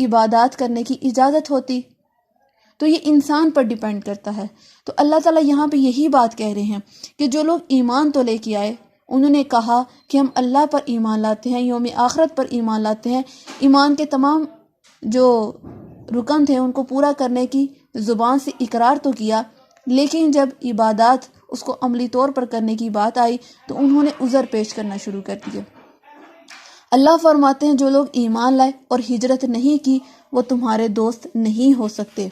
عبادات کرنے کی اجازت ہوتی؟ تو یہ انسان پر ڈیپینڈ کرتا ہے۔ تو اللہ تعالیٰ یہاں پہ یہی بات کہہ رہے ہیں کہ جو لوگ ایمان تو لے کے آئے، انہوں نے کہا کہ ہم اللہ پر ایمان لاتے ہیں، یوم آخرت پر ایمان لاتے ہیں، ایمان کے تمام جو رکن تھے ان کو پورا کرنے کی زبان سے اقرار تو کیا، لیکن جب عبادات اس کو عملی طور پر کرنے کی بات آئی تو انہوں نے عذر پیش کرنا شروع کر دیا۔ اللہ فرماتے ہیں جو لوگ ایمان لائے اور ہجرت نہیں کی وہ تمہارے دوست نہیں ہو سکتے،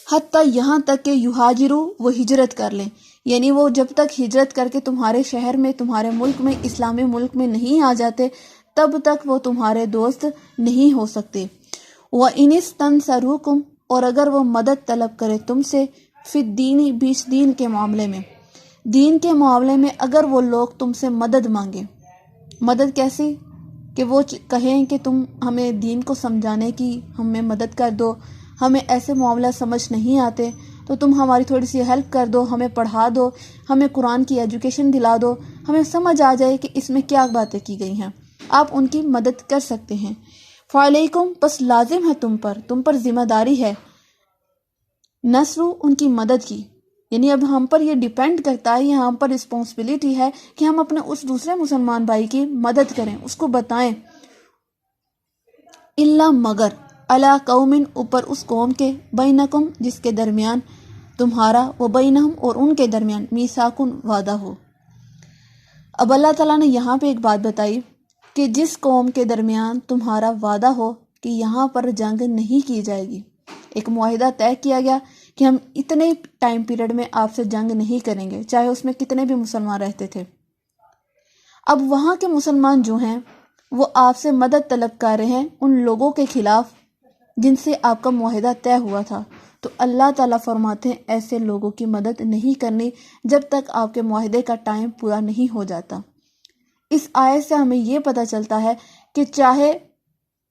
حتیٰ یہاں تک کہ یہاجرو وہ ہجرت کر لیں، یعنی وہ جب تک ہجرت کر کے تمہارے شہر میں، تمہارے ملک میں، اسلامی ملک میں نہیں آ جاتے تب تک وہ تمہارے دوست نہیں ہو سکتے۔ وَإِنِ اسْتَنْصَرُوكُمْ، اور اگر وہ مدد طلب کرے تم سے، فی الدین، بیچ دین کے معاملے میں، دین کے معاملے میں اگر وہ لوگ تم سے مدد مانگیں، مدد کیسی؟ کہ وہ کہیں کہ تم ہمیں دین کو سمجھانے کی ہمیں مدد کر دو، ہمیں ایسے معاملہ سمجھ نہیں آتے تو تم ہماری تھوڑی سی ہیلپ کر دو، ہمیں پڑھا دو، ہمیں قرآن کی ایجوکیشن دلا دو، ہمیں سمجھ آ جائے کہ اس میں کیا باتیں کی گئی ہیں، آپ ان کی مدد کر سکتے ہیں۔ فعلیکم، پس لازم ہے تم پر ذمہ داری ہے، نصر، ان کی مدد کی، یعنی اب ہم پر یہ ڈیپینڈ کرتا ہے، یہ ہم پر رسپانسبلٹی ہے کہ ہم اپنے اس دوسرے مسلمان بھائی کی مدد کریں، اس کو بتائیں۔ الا مگر، علی قوم، اوپر اس قوم کے، بینکم، جس کے درمیان تمہارا، و بینہم، اور ان کے درمیان، میثاق، وعدہ ہو۔ اب اللہ تعالیٰ نے یہاں پہ ایک بات بتائی کہ جس قوم کے درمیان تمہارا وعدہ ہو کہ یہاں پر جنگ نہیں کی جائے گی، ایک معاہدہ طے کیا گیا کہ ہم اتنے ٹائم پیریڈ میں آپ سے جنگ نہیں کریں گے، چاہے اس میں کتنے بھی مسلمان رہتے تھے۔ اب وہاں کے مسلمان جو ہیں وہ آپ سے مدد طلب کر رہے ہیں ان لوگوں کے خلاف جن سے آپ کا معاہدہ طے ہوا تھا، تو اللہ تعالیٰ فرماتے ہیں ایسے لوگوں کی مدد نہیں کرنی جب تک آپ کے معاہدے کا ٹائم پورا نہیں ہو جاتا۔ اس آیت سے ہمیں یہ پتہ چلتا ہے کہ چاہے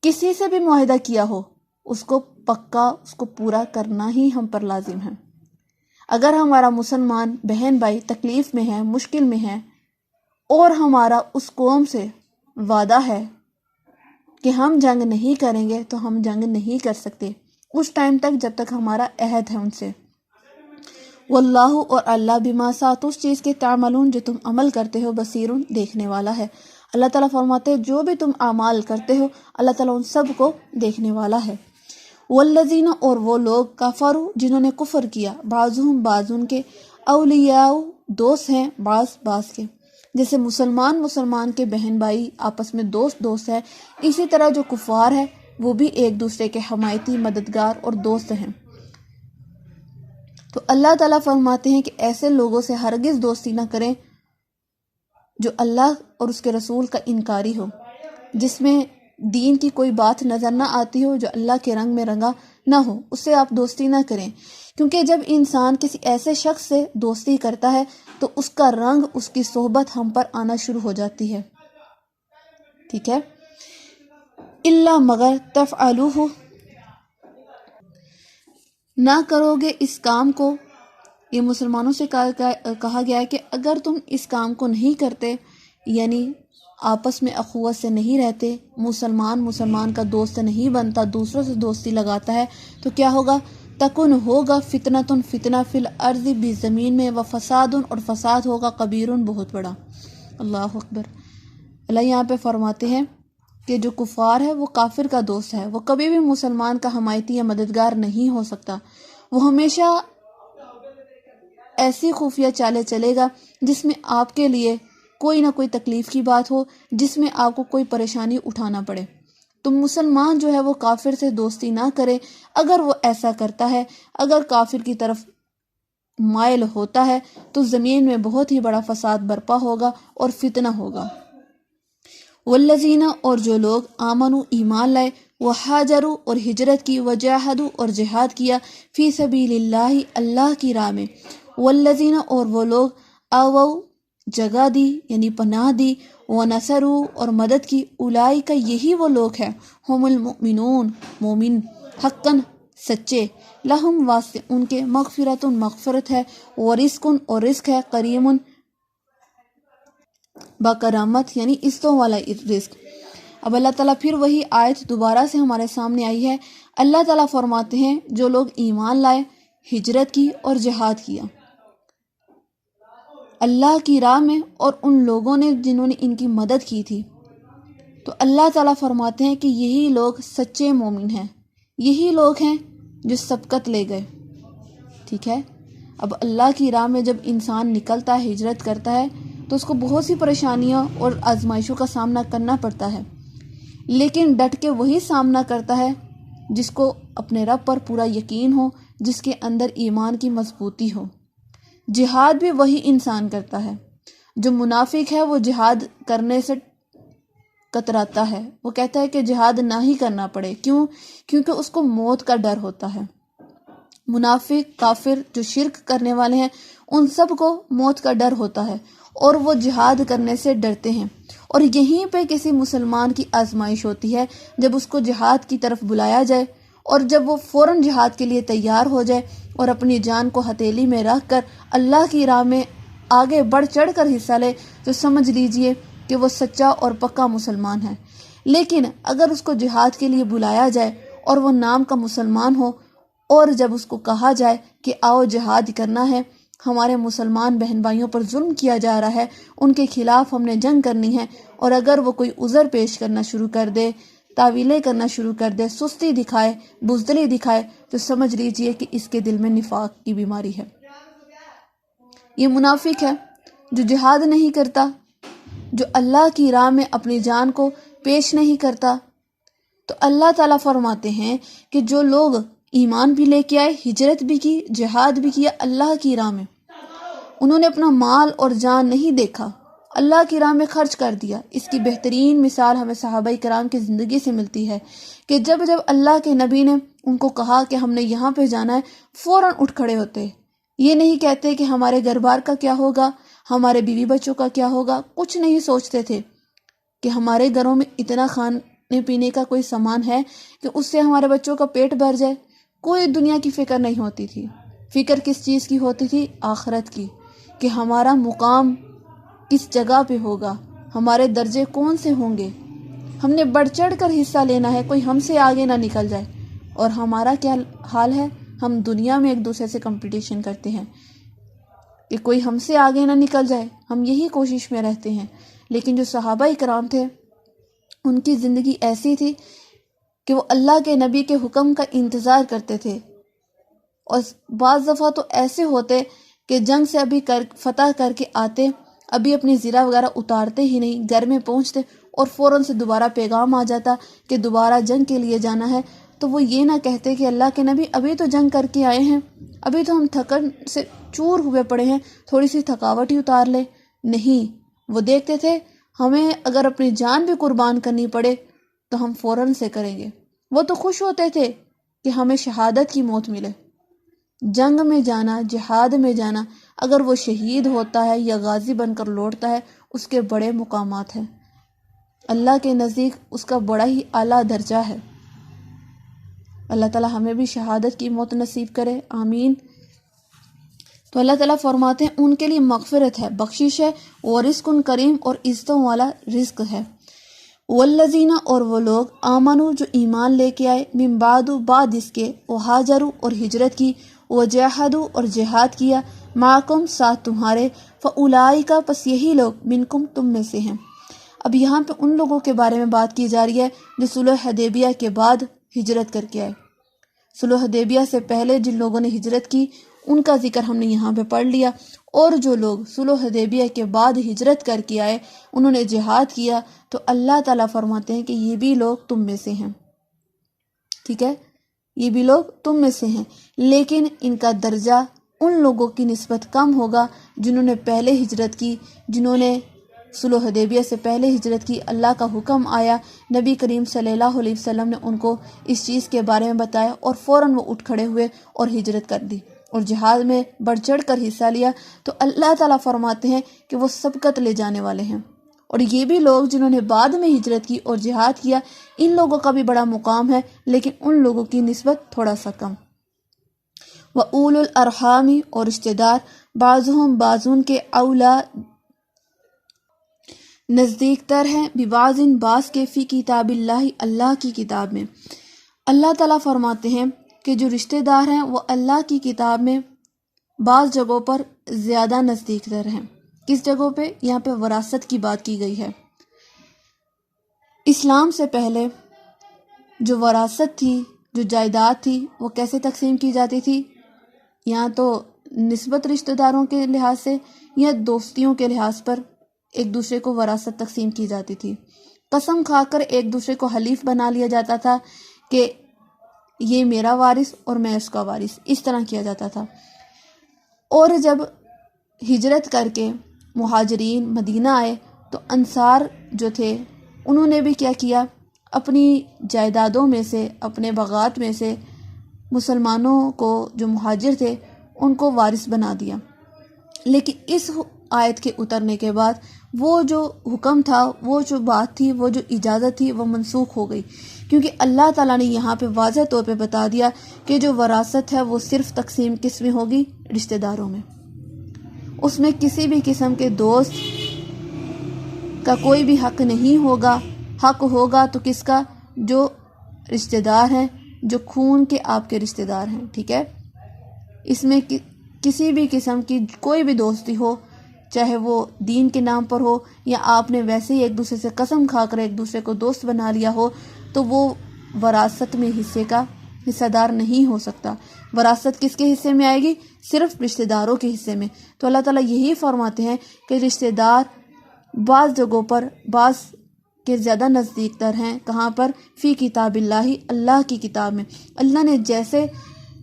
کسی سے بھی معاہدہ کیا ہو، اس کو پکا، اس کو پورا کرنا ہی ہم پر لازم ہے۔ اگر ہمارا مسلمان بہن بھائی تکلیف میں ہے، مشکل میں ہے، اور ہمارا اس قوم سے وعدہ ہے کہ ہم جنگ نہیں کریں گے، تو ہم جنگ نہیں کر سکتے اس ٹائم تک جب تک ہمارا عہد ہے ان سے۔ واللہ، اور اللہ، بما سات، اس چیز کے، تعملون، جو تم عمل کرتے ہو، بصیرun، دیکھنے والا ہے۔ اللہ تعالیٰ فرماتے ہیں جو بھی تم اعمال کرتے ہو اللہ تعالیٰ ان سب کو دیکھنے والا ہے۔ والذین، اور وہ لوگ، کفروا، جنہوں نے کفر کیا، بعضهم، بعض ان کے، اولیاء، دوست ہیں، بعض کے، جیسے مسلمان کے بہن بھائی آپس میں دوست ہے، اسی طرح جو کفار ہے وہ بھی ایک دوسرے کے حمایتی، مددگار اور دوست ہیں۔ تو اللہ تعالیٰ فرماتے ہیں کہ ایسے لوگوں سے ہرگز دوستی نہ کریں جو اللہ اور اس کے رسول کا انکاری ہو، جس میں دین کی کوئی بات نظر نہ آتی ہو، جو اللہ کے رنگ میں رنگا نہ ہو، اس سے آپ دوستی نہ کریں، کیونکہ جب انسان کسی ایسے شخص سے دوستی کرتا ہے تو اس کا رنگ، اس کی صحبت ہم پر آنا شروع ہو جاتی ہے، ٹھیک ہے۔ الا مگر، تفعلوہ، نہ کرو گے اس کام کو، یہ مسلمانوں سے کہا گیا ہے کہ اگر تم اس کام کو نہیں کرتے، یعنی آپس میں اخوت سے نہیں رہتے، مسلمان کا دوست نہیں بنتا، دوسروں سے دوستی لگاتا ہے، تو کیا ہوگا؟ تکن، ہوگا، فتنہ فی الارض، بھی زمین میں، و فساد، اور فساد ہوگا، کبیر، بہت بڑا۔ اللہ اکبر۔ اللہ یہاں پہ فرماتے ہیں کہ جو کفار ہے وہ کافر کا دوست ہے، وہ کبھی بھی مسلمان کا حمایتی یا مددگار نہیں ہو سکتا، وہ ہمیشہ ایسی خفیہ چالیں چلے گا جس میں آپ کے لیے کوئی نہ کوئی تکلیف کی بات ہو، جس میں آپ کو کوئی پریشانی اٹھانا پڑے۔ تو مسلمان جو ہے وہ کافر سے دوستی نہ کرے، اگر وہ ایسا کرتا ہے، اگر کافر کی طرف مائل ہوتا ہے تو زمین میں بہت ہی بڑا فساد برپا ہوگا اور فتنہ ہوگا۔ والذین، اور جو لوگ، آمنوا، ایمان لائے، وہاجروا، اور ہجرت کی، وجاہدوا، اور جہاد کیا، فی سبیل اللہ، اللہ کی راہ میں، والذین، اور وہ لوگ، آووا، جگہ دی یعنی پناہ دی، ونصروا، اور مدد کی، اولئک، یہی وہ لوگ ہیں، ہم المؤمنون، مومن، حقاً، سچے، لہم، واسطے ان کے، مغفرت، مغفرت ہے، ورزق، اور رزق ہے، کریم، باکرامت، یعنی عزتوں والا رزق۔ اب اللہ تعالیٰ پھر وہی آیت دوبارہ سے ہمارے سامنے آئی ہے۔ اللہ تعالیٰ فرماتے ہیں جو لوگ ایمان لائے، ہجرت کی اور جہاد کیا اللہ کی راہ میں، اور ان لوگوں نے جنہوں نے ان کی مدد کی تھی، تو اللہ تعالیٰ فرماتے ہیں کہ یہی لوگ سچے مومن ہیں، یہی لوگ ہیں جو سبقت لے گئے۔ ٹھیک ہے، اب اللہ کی راہ میں جب انسان نکلتا ہے، ہجرت کرتا ہے، تو اس کو بہت سی پریشانیوں اور آزمائشوں کا سامنا کرنا پڑتا ہے، لیکن ڈٹ کے وہی سامنا کرتا ہے جس کو اپنے رب پر پورا یقین ہو، جس کے اندر ایمان کی مضبوطی ہو۔ جہاد بھی وہی انسان کرتا ہے۔ جو منافق ہے وہ جہاد کرنے سے کتراتا ہے، وہ کہتا ہے کہ جہاد نہ ہی کرنا پڑے۔ کیوں؟ کیونکہ اس کو موت کا ڈر ہوتا ہے۔ منافق، کافر، جو شرک کرنے والے ہیں، ان سب کو موت کا ڈر ہوتا ہے اور وہ جہاد کرنے سے ڈرتے ہیں۔ اور یہیں پہ کسی مسلمان کی آزمائش ہوتی ہے، جب اس کو جہاد کی طرف بلایا جائے اور جب وہ فوراً جہاد کے لیے تیار ہو جائے اور اپنی جان کو ہتھیلی میں رکھ کر اللہ کی راہ میں آگے بڑھ چڑھ کر حصہ لے، تو سمجھ لیجئے کہ وہ سچا اور پکا مسلمان ہے۔ لیکن اگر اس کو جہاد کے لیے بلایا جائے اور وہ نام کا مسلمان ہو، اور جب اس کو کہا جائے کہ آؤ جہاد کرنا ہے، ہمارے مسلمان بہن بھائیوں پر ظلم کیا جا رہا ہے، ان کے خلاف ہم نے جنگ کرنی ہے، اور اگر وہ کوئی عذر پیش کرنا شروع کر دے، تعویلیں کرنا شروع کر دے، سستی دکھائے، بزدلی دکھائے، تو سمجھ لیجئے کہ اس کے دل میں نفاق کی بیماری ہے۔ یہ منافق ہے جو جہاد نہیں کرتا، جو اللہ کی راہ میں اپنی جان کو پیش نہیں کرتا۔ تو اللہ تعالیٰ فرماتے ہیں کہ جو لوگ ایمان بھی لے کے آئے، ہجرت بھی کی، جہاد بھی کیا اللہ کی راہ میں، انہوں نے اپنا مال اور جان نہیں دیکھا، اللہ کی راہ میں خرچ کر دیا۔ اس کی بہترین مثال ہمیں صحابہ کرام کی زندگی سے ملتی ہے کہ جب اللہ کے نبی نے ان کو کہا کہ ہم نے یہاں پہ جانا ہے، فوراً اٹھ کھڑے ہوتے۔ یہ نہیں کہتے کہ ہمارے گھر بار کا کیا ہوگا، ہمارے بیوی بچوں کا کیا ہوگا، کچھ نہیں سوچتے تھے کہ ہمارے گھروں میں اتنا کھانے پینے کا کوئی سامان ہے کہ اس سے ہمارے بچوں کا پیٹ بھر جائے۔ کوئی دنیا کی فکر نہیں ہوتی تھی۔ فکر کس چیز کی ہوتی تھی؟ آخرت کی، کہ ہمارا مقام کس جگہ پہ ہوگا، ہمارے درجے کون سے ہوں گے، ہم نے بڑھ چڑھ کر حصہ لینا ہے، کوئی ہم سے آگے نہ نکل جائے۔ اور ہمارا کیا حال ہے؟ ہم دنیا میں ایک دوسرے سے کمپٹیشن کرتے ہیں کہ کوئی ہم سے آگے نہ نکل جائے، ہم یہی کوشش میں رہتے ہیں۔ لیکن جو صحابہ کرام تھے، ان کی زندگی ایسی تھی کہ وہ اللہ کے نبی کے حکم کا انتظار کرتے تھے، اور بعض دفعہ تو ایسے ہوتے کہ جنگ سے ابھی فتح کر کے آتے، ابھی اپنی زرہ وغیرہ اتارتے ہی نہیں، گھر میں پہنچتے اور فوراً سے دوبارہ پیغام آ جاتا کہ دوبارہ جنگ کے لیے جانا ہے۔ تو وہ یہ نہ کہتے کہ اللہ کے نبی ابھی تو جنگ کر کے آئے ہیں، ابھی تو ہم تھکن سے چور ہوئے پڑے ہیں، تھوڑی سی تھکاوٹ ہی اتار لے۔ نہیں، وہ دیکھتے تھے ہمیں اگر اپنی جان بھی قربان کرنی پڑے تو ہم فوراً سے کریں گے۔ وہ تو خوش ہوتے تھے کہ ہمیں شہادت کی موت ملے۔ جنگ میں جانا، جہاد میں جانا، اگر وہ شہید ہوتا ہے یا غازی بن کر لوٹتا ہے، اس کے بڑے مقامات ہیں، اللہ کے نزدیک اس کا بڑا ہی اعلیٰ درجہ ہے۔ اللہ تعالیٰ ہمیں بھی شہادت کی موت نصیب کرے، آمین۔ تو اللہ تعالیٰ فرماتے ہیں ان کے لیے مغفرت ہے، بخشش ہے، اور رزق کریم، اور عزتوں والا رزق ہے۔ والذین، اور وہ لوگ، آمنو، جو ایمان لے کے آئے، من بعد، بعد اس کے، وہاجروا، اور ہجرت کی، وجاہدوا، اور جہاد کیا، معکم، ساتھ تمہارے، فاولئک، پس یہی لوگ، منکم، تم میں سے ہیں۔ اب یہاں پہ ان لوگوں کے بارے میں بات کی جا رہی ہے جو صلح حدیبیہ کے بعد ہجرت کر کے آئے۔ صلح حدیبیہ سے پہلے جن لوگوں نے ہجرت کی ان کا ذکر ہم نے یہاں پہ پڑھ لیا، اور جو لوگ صلح حدیبیہ کے بعد ہجرت کر کے آئے، انہوں نے جہاد کیا، تو اللہ تعالیٰ فرماتے ہیں کہ یہ بھی لوگ تم میں سے ہیں۔ ٹھیک ہے، یہ بھی لوگ تم میں سے ہیں، لیکن ان کا درجہ ان لوگوں کی نسبت کم ہوگا جنہوں نے پہلے ہجرت کی، جنہوں نے صلح حدیبیہ سے پہلے ہجرت کی۔ اللہ کا حکم آیا، نبی کریم صلی اللہ علیہ وسلم نے ان کو اس چیز کے بارے میں بتایا، اور فوراً وہ اٹھ کھڑے ہوئے اور ہجرت کر دی اور جہاد میں بڑھ چڑھ کر حصہ لیا۔ تو اللہ تعالیٰ فرماتے ہیں کہ وہ سبقت لے جانے والے ہیں۔ اور یہ بھی لوگ جنہوں نے بعد میں ہجرت کی اور جہاد کیا، ان لوگوں کا بھی بڑا مقام ہے، لیکن ان لوگوں کی نسبت تھوڑا سا کم۔ وَأُولُو الْأَرْحَامِ، اور رشتہ دار، بعضهم بعضون کے، اولا نزدیک تر ہیں ببعض بعض کے فی کتاب اللہ اللہ کی کتاب میں۔ اللہ تعالیٰ فرماتے ہیں کہ جو رشتہ دار ہیں وہ اللہ کی کتاب میں بعض جگہوں پر زیادہ نزدیک تر ہیں۔ کس جگہوں پہ؟ یہاں پہ وراثت کی بات کی گئی ہے۔ اسلام سے پہلے جو وراثت تھی، جو جائیداد تھی، وہ کیسے تقسیم کی جاتی تھی؟ یہاں تو نسبت رشتہ داروں کے لحاظ سے یا دوستیوں کے لحاظ پر ایک دوسرے کو وراثت تقسیم کی جاتی تھی۔ قسم کھا کر ایک دوسرے کو حلیف بنا لیا جاتا تھا کہ یہ میرا وارث اور میں اس کا وارث، اس طرح کیا جاتا تھا۔ اور جب ہجرت کر کے مہاجرین مدینہ آئے تو انصار جو تھے انہوں نے بھی کیا کیا، اپنی جائیدادوں میں سے، اپنے باغات میں سے مسلمانوں کو جو مہاجر تھے ان کو وارث بنا دیا۔ لیکن اس آیت کے اترنے کے بعد وہ جو حکم تھا، وہ جو بات تھی، وہ جو اجازت تھی، وہ منسوخ ہو گئی، کیونکہ اللہ تعالیٰ نے یہاں پہ واضح طور پہ بتا دیا کہ جو وراثت ہے وہ صرف تقسیم کس میں ہوگی؟ رشتہ داروں میں۔ اس میں کسی بھی قسم کے دوست کا کوئی بھی حق نہیں ہوگا۔ حق ہوگا تو کس کا؟ جو رشتہ دار ہیں، جو خون کے آپ کے رشتہ دار ہیں، ٹھیک ہے؟ اس میں کسی بھی قسم کی کوئی بھی دوستی ہو، چاہے وہ دین کے نام پر ہو یا آپ نے ویسے ہی ایک دوسرے سے قسم کھا کر ایک دوسرے کو دوست بنا لیا ہو، تو وہ وراثت میں حصے کا حصہ دار نہیں ہو سکتا۔ وراثت کس کے حصے میں آئے گی؟ صرف رشتہ داروں کے حصے میں۔ تو اللہ تعالیٰ یہی فرماتے ہیں کہ رشتہ دار بعض جگہوں پر بعض کے زیادہ نزدیک تر ہیں۔ کہاں پر؟ فی کتاب اللہ اللہ کی کتاب میں۔ اللہ نے جیسے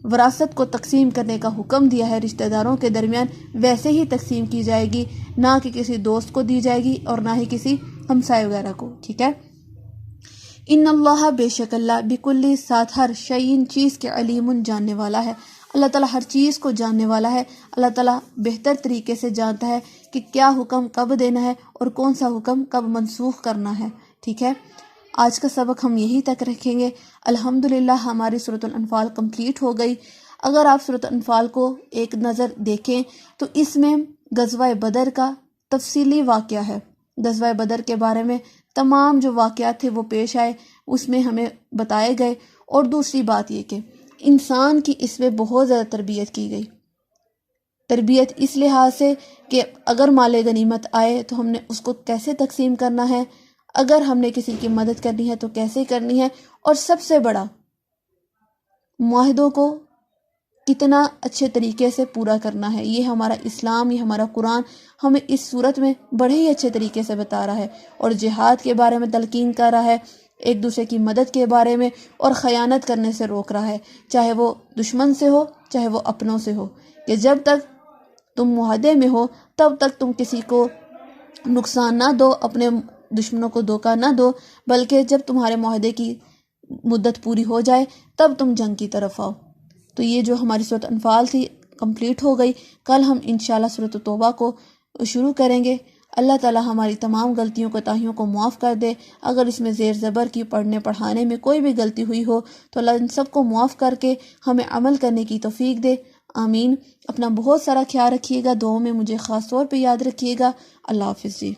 وراثت کو تقسیم کرنے کا حکم دیا ہے رشتہ داروں کے درمیان، ویسے ہی تقسیم کی جائے گی، نہ کہ کسی دوست کو دی جائے گی اور نہ ہی کسی ہمسائے وغیرہ کو، ٹھیک ہے؟ ان اللہ، بے شک اللہ، بکل ساتھ ہر شیء چیز کے علیم جاننے والا ہے۔ اللہ تعالیٰ ہر چیز کو جاننے والا ہے۔ اللہ تعالیٰ بہتر طریقے سے جانتا ہے کہ کیا حکم کب دینا ہے اور کون سا حکم کب منسوخ کرنا ہے، ٹھیک ہے؟ آج کا سبق ہم یہی تک رکھیں گے۔ الحمدللہ ہماری سورۃ الانفال کمپلیٹ ہو گئی۔ اگر آپ سورۃ الانفال کو ایک نظر دیکھیں تو اس میں غزوہ بدر کا تفصیلی واقعہ ہے۔ غزوہ بدر کے بارے میں تمام جو واقعات تھے وہ پیش آئے، اس میں ہمیں بتائے گئے۔ اور دوسری بات یہ کہ انسان کی اس میں بہت زیادہ تربیت کی گئی۔ تربیت اس لحاظ سے کہ اگر مال غنیمت آئے تو ہم نے اس کو کیسے تقسیم کرنا ہے، اگر ہم نے کسی کی مدد کرنی ہے تو کیسے کرنی ہے، اور سب سے بڑا معاہدوں کو کتنا اچھے طریقے سے پورا کرنا ہے۔ یہ ہمارا اسلام، یہ ہمارا قرآن ہمیں اس صورت میں بڑے ہی اچھے طریقے سے بتا رہا ہے، اور جہاد کے بارے میں تلقین کر رہا ہے، ایک دوسرے کی مدد کے بارے میں، اور خیانت کرنے سے روک رہا ہے، چاہے وہ دشمن سے ہو چاہے وہ اپنوں سے ہو، کہ جب تک تم معاہدے میں ہو تب تک تم کسی کو نقصان نہ دو، اپنے دشمنوں کو دھوکہ نہ دو، بلکہ جب تمہارے معاہدے کی مدت پوری ہو جائے تب تم جنگ کی طرف آؤ۔ تو یہ جو ہماری سورۃ انفال تھی کمپلیٹ ہو گئی۔ کل ہم انشاءاللہ سورۃ توبہ کو شروع کریں گے۔ اللہ تعالی ہماری تمام غلطیوں کوتاہیوں کو معاف کر دے۔ اگر اس میں زیر زبر کی پڑھنے پڑھانے میں کوئی بھی غلطی ہوئی ہو تو اللہ ان سب کو معاف کر کے ہمیں عمل کرنے کی توفیق دے، آمین۔ اپنا بہت سارا خیال رکھیے گا، دعاؤں میں مجھے خاص طور پہ یاد رکھیے گا۔ اللہ حافظ جی۔